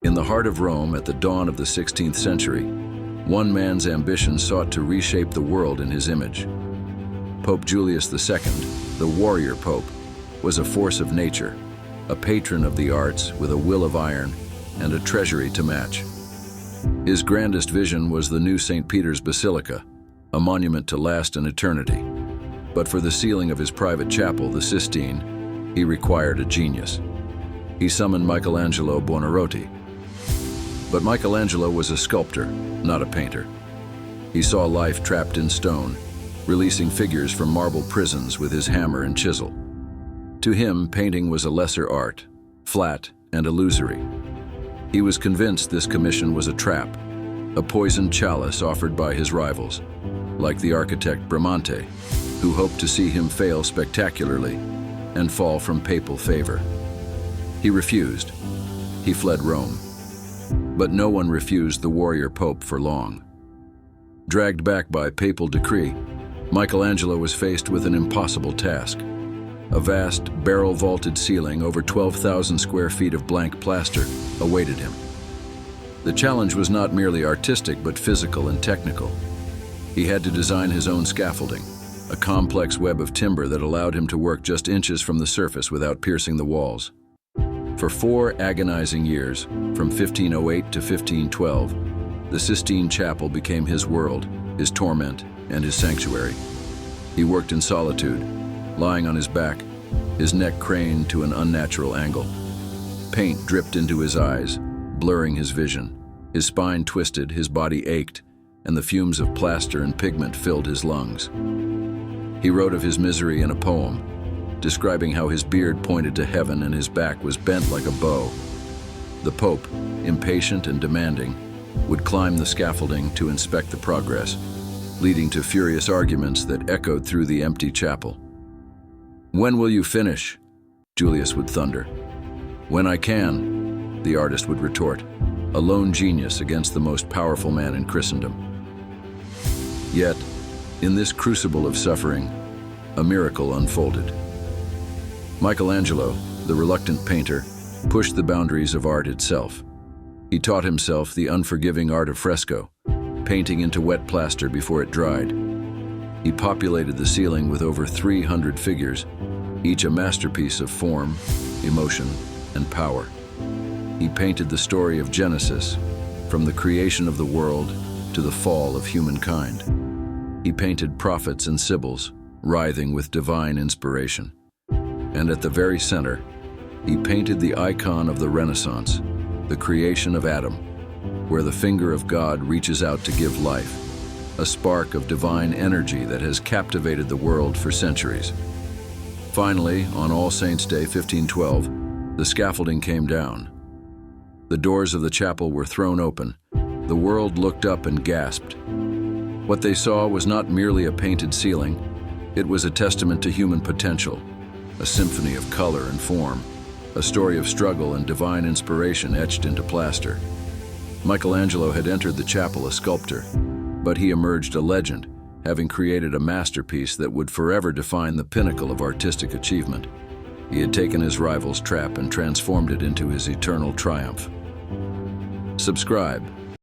In the heart of Rome at the dawn of the 16th century, one man's ambition sought to reshape the world in his image. Pope Julius II, the warrior pope, was a force of nature, a patron of the arts with a will of iron and a treasury to match. His grandest vision was the new St. Peter's Basilica, a monument to last an eternity. But for the ceiling of his private chapel, the Sistine, he required a genius. He summoned Michelangelo Buonarroti. But Michelangelo was a sculptor, not a painter. He saw life trapped in stone, releasing figures from marble prisons with his hammer and chisel. To him, painting was a lesser art, flat and illusory. He was convinced this commission was a trap, a poisoned chalice offered by his rivals, like the architect Bramante, who hoped to see him fail spectacularly and fall from papal favor. He refused. He fled Rome. But no one refused the warrior pope for long. Dragged back by papal decree, Michelangelo was faced with an impossible task. A vast, barrel-vaulted ceiling over 12,000 square feet of blank plaster awaited him. The challenge was not merely artistic but physical and technical. He had to design his own scaffolding, a complex web of timber that allowed him to work just inches from the surface without piercing the walls. For 4 agonizing years, from 1508 to 1512, the Sistine Chapel became his world, his torment, and his sanctuary. He worked in solitude, lying on his back, his neck craned to an unnatural angle. Paint dripped into his eyes, blurring his vision. His spine twisted, his body ached, and the fumes of plaster and pigment filled his lungs. He wrote of his misery in a poem, describing how his beard pointed to heaven and his back was bent like a bow. The Pope, impatient and demanding, would climb the scaffolding to inspect the progress, leading to furious arguments that echoed through the empty chapel. "When will you finish?" Julius would thunder. "When I can," the artist would retort, a lone genius against the most powerful man in Christendom. Yet, in this crucible of suffering, a miracle unfolded. Michelangelo, the reluctant painter, pushed the boundaries of art itself. He taught himself the unforgiving art of fresco, painting into wet plaster before it dried. He populated the ceiling with over 300 figures, each a masterpiece of form, emotion, and power. He painted the story of Genesis, from the creation of the world to the fall of humankind. He painted prophets and sibyls, writhing with divine inspiration. And at the very center, he painted the icon of the Renaissance, the creation of Adam, where the finger of God reaches out to give life, a spark of divine energy that has captivated the world for centuries. Finally, on All Saints' Day 1512, the scaffolding came down. The doors of the chapel were thrown open. The world looked up and gasped. What they saw was not merely a painted ceiling, it was a testament to human potential, a symphony of color and form, a story of struggle and divine inspiration etched into plaster. Michelangelo had entered the chapel a sculptor, but he emerged a legend, having created a masterpiece that would forever define the pinnacle of artistic achievement. He had taken his rival's trap and transformed it into his eternal triumph. Subscribe